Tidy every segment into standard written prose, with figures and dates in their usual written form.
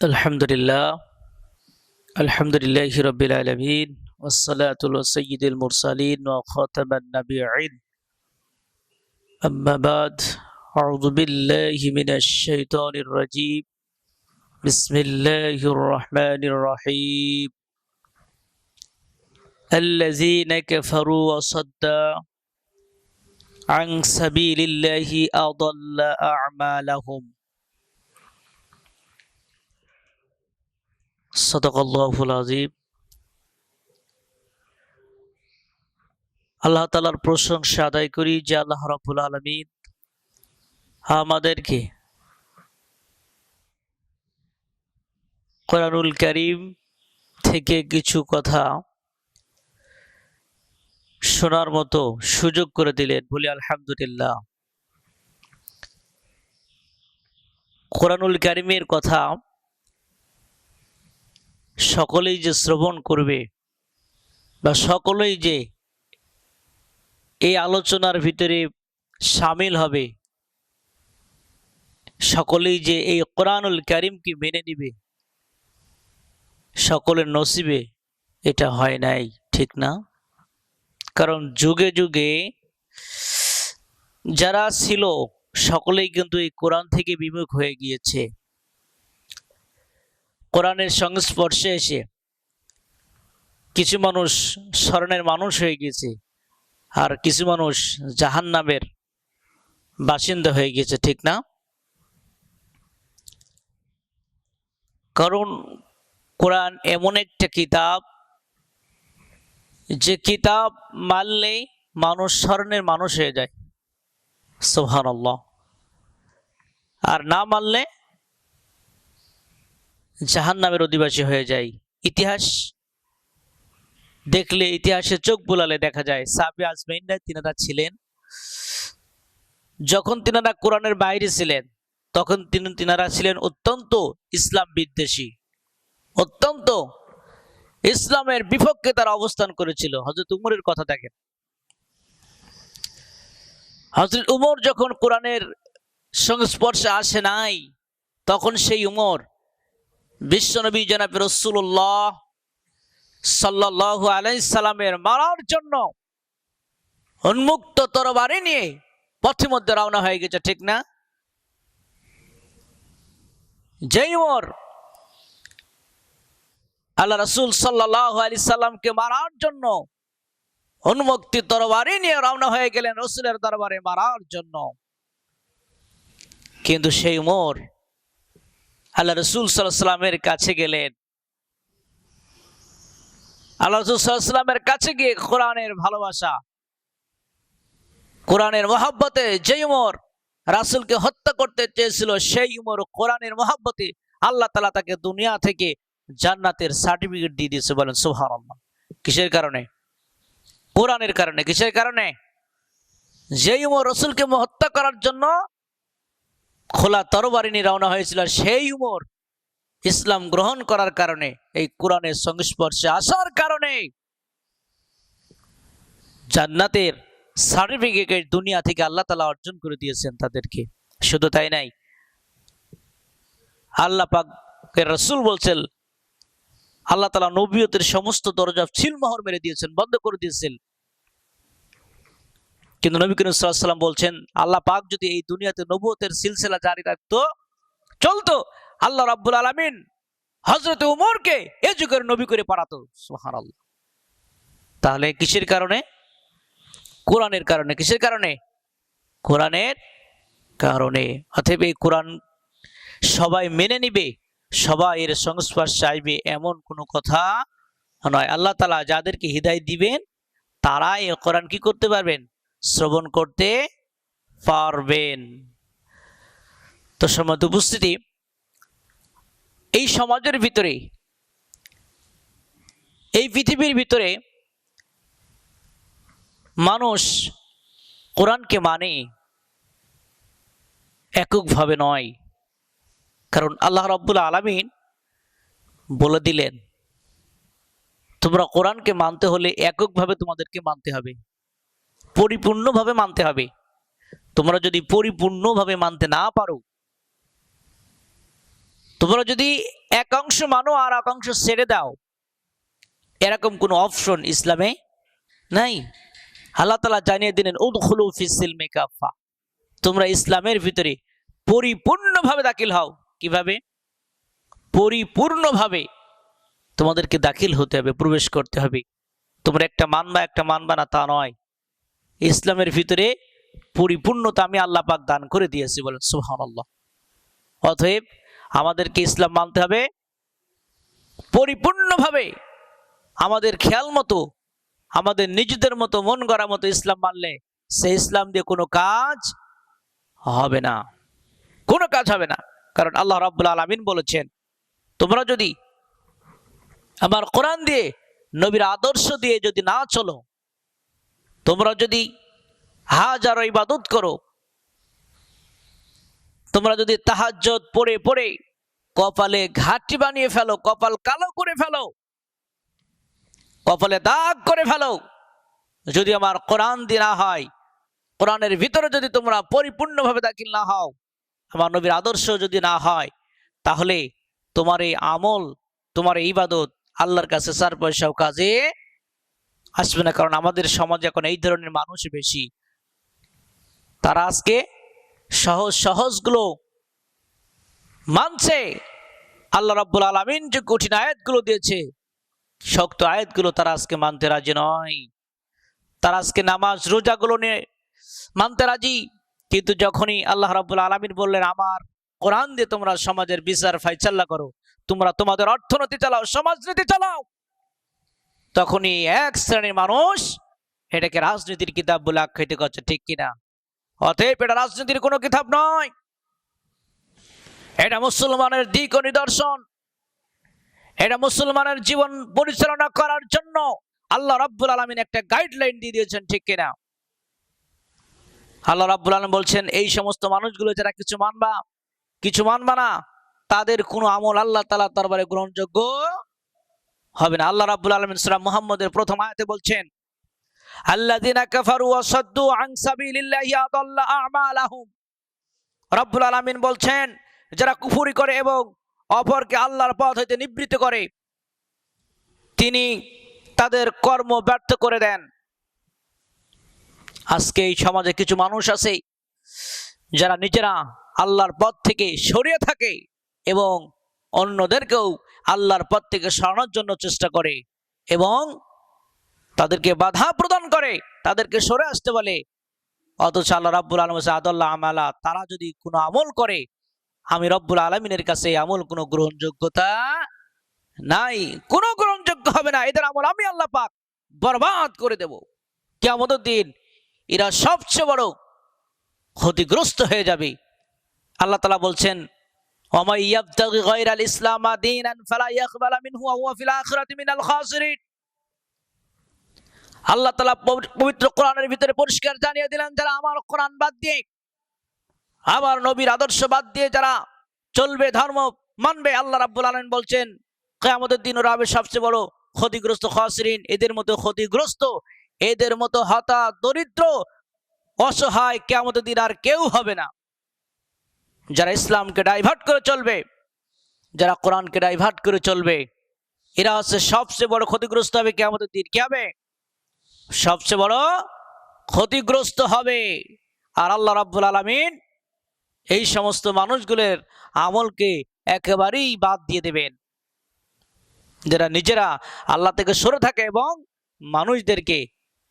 আলহামদুলিল্লাহ আলহামদুলিল্লাহি রাব্বিল আলামিন ওয়াসসালাতু ওয়াসাইয়্যিদুল মুরসালিন ওয়া খাতামান নাবিয়্যিন আম্মা বাদ আউযু বিল্লাহি মিনাশ শাইতানির রাজীম বিসমিল্লাহির রহমানির রহিম আল্লাযীনা কাফারু ওয়া সাদ্দা আন সাবিলিল্লাহি আদাল্লা আ'মালাহুম সাদাকাল্লাহুল আযীম। আল্লাহ তাআলার প্রশংসা আদায় করি যে আল্লাহ রাব্বুল আলামিন আমাদেরকে কোরআনুল কারীম থেকে কিছু কথা শোনার মতো সুযোগ করে দিলেন, বলি আলহামদুলিল্লাহ। কোরআনুল কারীমের কথা সকলেই যে শ্রবণ করবে বা সকলেই যে এই আলোচনার ভিতরে শামিল হবে, সকলেই যে এই কোরআনুল কারীমকে মেনে নিবে, সকলের নসিবে এটা হয় নাই, ঠিক না? কারণ যুগে যুগে যারা ছিল সকলেই কিন্তু এই কোরআন থেকে বিমুখ হয়ে গিয়েছে। কোরআনের সংস্পর্শে এসে কিছু মানুষ স্মরণের মানুষ হয়ে গিয়েছে, আর কিছু মানুষ জাহান্নামের বাসিন্দা হয়ে গিয়েছে, ঠিক না? কারণ কোরআন এমন একটা কিতাব যে কিতাব মানলেই মানুষ স্মরণের মানুষ হয়ে যায়, সুবহানাল্লাহ। আর না মানলে জাহান্নামের অধিবাসী হয়ে যায়। ইতিহাস দেখলে, ইতিহাসে চোখ বুলালে দেখা যায় সাহাবী আজমাইনরা তিনারা ছিলেন, যখন তিনারা কোরআনের বাইরে ছিলেন তখন তিনারা ছিলেন অত্যন্ত ইসলাম বিদ্বেষী, অত্যন্ত ইসলামের বিপক্ষে তারা অবস্থান করেছিল। হযরত উমরের কথা দেখেন, হযরত উমর যখন কোরআনের সংস্পর্শে আসে নাই, তখন সেই উমর বিশ্বনবী জনাব রাসূলুল্লাহ সাল্লাল্লাহু আলাইহি সাল্লামের মারার জন্য উন্মুক্ত তরবারি নিয়ে পথের মধ্যে রওনা হয়ে গেছে, ঠিক না? যেই উমর আল্লাহ রাসূল সাল্লাল্লাহু আলাইহি সাল্লামকে মারার জন্য উন্মুক্ত তরবারি নিয়ে রওনা হয়ে গেলেন রাসূলের দরবারে মারার জন্য, কিন্তু সেই উমর আল্লাহ রাসূল সাল্লাল্লাহু আলাইহি সাল্লামের কাছে গেলেন। আল্লাহ রাসূল সাল্লাল্লাহু আলাইহি সাল্লামের কাছে গিয়ে কোরআনের ভালোবাসা, কোরআনের মহব্বতে যে উমর রাসূলকে হত্যা করতে চেয়েছিল, সেই উমর কোরআনের মহব্বতে আল্লাহ তাআলা তাকে দুনিয়া থেকে জান্নাতের সার্টিফিকেট দিয়ে দিয়েছে। বলেন সুবহানাল্লাহ। কিসের কারণে? কোরআনের কারণে। কিসের কারণে? যে উমর রাসূলকে হত্যা করার জন্য খোলা তরবারি নিয়ে রওনা হয়েছিল, সেই উমর ইসলাম গ্রহণ করার কারণে, এই কোরআনের সংস্পর্শে আসার কারণে জান্নাতের সার্টিফিকেট দুনিয়া থেকে আল্লাহ তাআলা অর্জন করে দিয়েছেন তাদেরকে। শুধু তাই নাই, আল্লাহ পাকের রাসূল বলছেন আল্লাহ তাআলা নবুয়তের সমস্ত দরজা সিলমোহর মেরে দিয়েছেন, বন্ধ করে দিয়েছেন। কিন্তু নবী করিম সাল্লাল্লাহু আলাইহি ওয়াসাল্লাম বলছেন আল্লাহ পাক যদি এই দুনিয়াতে নবুয়তের সিলসিলা জারি রাখতো, চলতো, আল্লাহ রাব্বুল আলামিন হযরত উমরকে এই যুগের নবী করে পাঠাতো। সুবহানাল্লাহ। তাহলে কিসের কারণে? কোরআনের কারণে। কিসের কারণে? কোরআনের কারণে। অতএব এই কোরআন সবাই মেনে নিবে, সবাই এর সংস্পর্শে আসবে এমন কোনো কথা নয়। আল্লাহ তাআলা যাদেরকে হিদায়াত দিবেন তারা এই কোরআন কি করতে পারবেন? শ্রবণ করতে পারবেন। তো সম্মানিত উপস্থিতি, এই সমাজের ভিতরে, এই পৃথিবীর ভিতরে মানুষ কোরআনকে মানে এককভাবে নয়। কারণ আল্লাহ রাব্বুল আলামিন বলে দিলেন তোমরা কোরআনকে মানতে হলে এককভাবে তোমাদেরকে মানতে হবে, পরিপূর্ণভাবে মানতে হবে। তোমরা যদি পরিপূর্ণভাবে মানতে না পারো, তোমরা যদি এক অংশ মানো আর এক অংশ ছেড়ে দাও, এরকম কোনো অপশন ইসলামে নাই। আল্লাহ তাআলা জানিয়ে দিলেন উদখুলু ফিস সিলমি কাফা, তোমরা ইসলামের ভিতরে পরিপূর্ণভাবে দাখিল হও। কিভাবে? পরিপূর্ণভাবে তোমাদেরকে দাখিল হতে হবে, প্রবেশ করতে হবে। তোমরা একটা মানবা না তা নয়। ইসলামের ভিতরে পরিপূর্ণতা আমি আল্লাহ পাক দান করে দিয়েছি, বলেন সুবহানাল্লাহ। অতএব আমাদেরকে ইসলাম মানতে হবে পরিপূর্ণভাবে। আমাদের খেয়াল মতো, আমাদের নিজেদের মতো, মন গড়া মতো ইসলাম মানলে সে ইসলাম দিয়ে কোনো কাজ হবে না, কোনো কাজ হবে না। কারণ আল্লাহ রাব্বুল আলামিন বলেছেন, তোমরা যদি আমার কোরআন দিয়ে, নবীর আদর্শ দিয়ে যদি না চলো, তোমরা যদি হাজারো ইবাদত করো, তোমরা যদি তাহাজ্জুদ পড়ে পড়ে কপালে ঘাটি বানিয়ে ফেলো, কপাল কালো করে ফেলো, কপালে দাগ করে ফেলো, যদি আমার কোরআন দিয়ে না হয়, কোরআনের ভিতরে যদি তোমরা পরিপূর্ণভাবে দাখিল না হও, আমার নবীর আদর্শ যদি না হয়, তাহলে তোমার এই আমল, তোমার এই ইবাদত আল্লাহর কাছে 4 পয়সাও কাজে আসবে না। কারণ আমাদের সমাজে এখন এই ধরনের মানুষ বেশি। তারা আজকে সহজ সহজগুলো মানছে। আল্লাহ রাব্বুল আলামিন যে কঠিন আয়াতগুলো দিয়েছে, শক্ত আয়াতগুলো তারা আজকে মানতে রাজি নয়। তারা আজকে নামাজ রোজাগুলো নিয়ে মানতে রাজি, কিন্তু যখনই আল্লাহ রাব্বুল আলামিন বললেন আমার কোরআন দিয়ে তোমরা সমাজের বিচার ফাইসাল্লা করো, তোমরা তোমাদের অর্থনীতি চালাও, সমাজনীতি চালাও, তখনই এক শ্রেণীর মানুষ এটাকে রাজনীতির কিতাব বলে আখ্যায়িত করছে, ঠিক কিনা? অতএব এটা রাজনীতির কোনো কিতাব নয়, এটা মুসলমানের দিক ও নিদর্শন। এটা মুসলমানের জীবন পরিচালনা করার জন্য আল্লাহ রাব্বুল আলামিন একটা গাইডলাইন দিয়ে দিয়েছেন, ঠিক কিনা? আল্লাহ রাব্বুল আলামিন বলছেন, এই সমস্ত মানুষগুলো যারা কিছু মানবা না, তাদের কোনো আমল আল্লাহ তাআলার দরবারে গ্রহণযোগ্য হবে না। আল্লাহ রাব্বুল আলামিন সূরা মুহাম্মদের প্রথম আয়াতে বলছেন, আল্লাযীনা কাফারু ওয়া সাদ্দু আন সাবিলিল্লাহি আদাল্লা আমালাহুম। রাব্বুল আলামিন বলছেন, যারা কুফরি করে এবং অপরকে আল্লাহর পথ হইতে নিবৃত্ত করে, তিনি তাদের কর্ম ব্যর্থ করে দেন। আজকে এই সমাজে কিছু মানুষ আছে যারা নিজেরা আল্লাহর পথ থেকে সরিয়ে থাকে এবং অন্যদেরকেও আল্লাহর পথ থেকে সরানোর জন্য চেষ্টা করে এবং তাদেরকে বাধা প্রদান করে, তাদেরকে সরে আসতে বলে। অথচ আল্লাহ রাব্বুল আলামিন আদাল্লাহ আমালা, তারা যদি কোনো আমল করে, আমি রব্বুল আলামিনের কাছে এই আমল কোনো গ্রহণযোগ্যতা নাই, কোনো গ্রহণযোগ্য হবে না। এদের আমল আমি আল্লাহ পাক বরবাদ করে দেব। কিয়ামতের দিন এরা সবচেয়ে বড় ক্ষতিগ্রস্ত হয়ে যাবে। আল্লাহ তাআলা বলছেন, ওয়া ইয়াবতাগি গায়রাল ইসলাম দীনান ফালা ইয়াকবালা মিনহু ওয়া হুয়া ফিল আখিরাতি মিনাল খাসিরিন। আল্লাহ তাআলা পবিত্র কোরআনের ভিতরে পরিষ্কার জানিয়ে দিলেন, যারা আমার কোরআন বাদ দিয়ে, আমার নবীর আদর্শ বাদ দিয়ে যারা চলবে, ধর্ম মানবে, আল্লাহ রাব্বুল আলামিন বলছেন কিয়ামতের দিন ওরা হবে সবচেয়ে বড় ক্ষতিগ্রস্ত, খাসিরিন। এদের মতো ক্ষতিগ্রস্ত, এদের মতো হতা দরিদ্র অসহায় কিয়ামতের দিন আর কেউ হবে না। যারা ইসলামকে ডাইভার্ট করে চলবে, যারা কোরআনকে ডাইভার্ট করে চলবে, এরা হচ্ছে সবচেয়ে বড় ক্ষতিগ্রস্ত হবে কিয়ামতের দিন। কি হবে? সবচেয়ে বড় ক্ষতিগ্রস্ত হবে। আর আল্লাহ রাব্বুল আলামিন এই সমস্ত মানুষগুলোর আমলকে একেবারেই বাদ দিয়ে দেবেন, যারা নিজেরা আল্লাহ থেকে সরে থাকে এবং মানুষদেরকে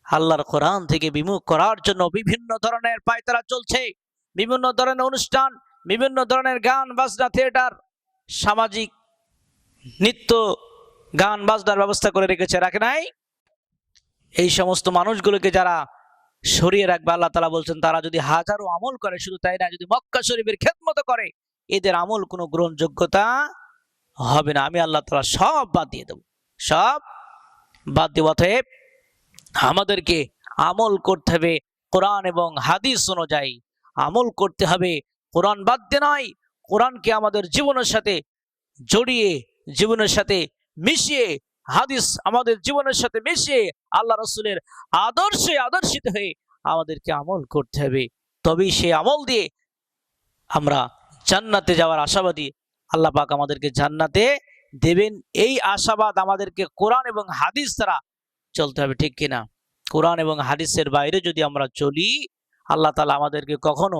আল্লাহর কোরআন থেকে বিমুখ করার জন্য বিভিন্ন ধরনের পায়তারা চলছে, বিভিন্ন ধরনের অনুষ্ঠান, বিভিন্ন ধরনের গান বাজনা, থিয়েটার, সামাজিক নৃত্য, গান বাজনার ব্যবস্থা করে রেখেছে, রাখে নাই? এই সমস্ত মানুষগুলোকে যারা সরিয়ে রাখবে, আল্লাহ তাআলা বলছেন, তারা যদি হাজারো আমল করে, শুধু তাই না, যদি মক্কা শরীফের খেদমত করে, এদের আমল কোনো গ্রহণযোগ্যতা হবে না। আমি আল্লাহ তাআলা সব বাদ দিয়ে দেব, সব বাদ দেব। অতএব আমাদেরকে আমল করতে হবে কোরআন এবং হাদিস অনুযায়ী, আমল করতে হবে, কোরআন বাদ দিয়ে নয়। কোরআনকে আমাদের জীবনের সাথে জড়িয়ে, জীবনের সাথে মিশিয়ে, হাদিস আমাদের জীবনের সাথে মিশিয়ে আল্লাহ রাসূলের আদর্শে আদর্শিত হয়ে আমাদেরকে আমল করতে হবে। তবেই সেই আমল দিয়ে আমরা জান্নাতে যাওয়ার আশাবাদী। আল্লাহ পাক আমাদেরকে জান্নাতে দেবেন, এই আশাবাদ আমাদেরকে কোরআন এবং হাদিস দ্বারা চলতে হবে, ঠিক কিনা? কোরআন এবং হাদিসের বাইরে যদি আমরা চলি, আল্লাহ তাআলা আমাদেরকে কখনো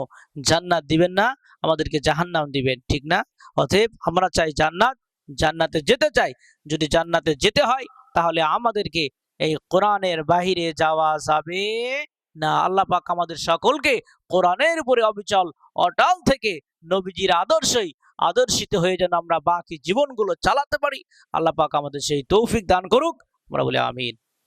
জান্নাত দিবেন না, আমাদেরকে জাহান্নাম দিবেন, ঠিক না? অতএব আমরা চাই জান্নাত, জান্নাতে যেতে চাই। যদি জান্নাতে যেতে হয় তাহলে আমাদেরকে এই কোরআনের বাহিরে যাওয়া যাবে না। আল্লাহ পাক আমাদের সকলকে কোরআনের উপরে অবিচল অটল থেকে নবীজির আদর্শই আদর্শিত হয়ে যেন আমরা বাকি জীবনগুলো চালাতে পারি, আল্লাহ পাক আমাদের সেই তৌফিক দান করুক। আমরা বলি আমিন।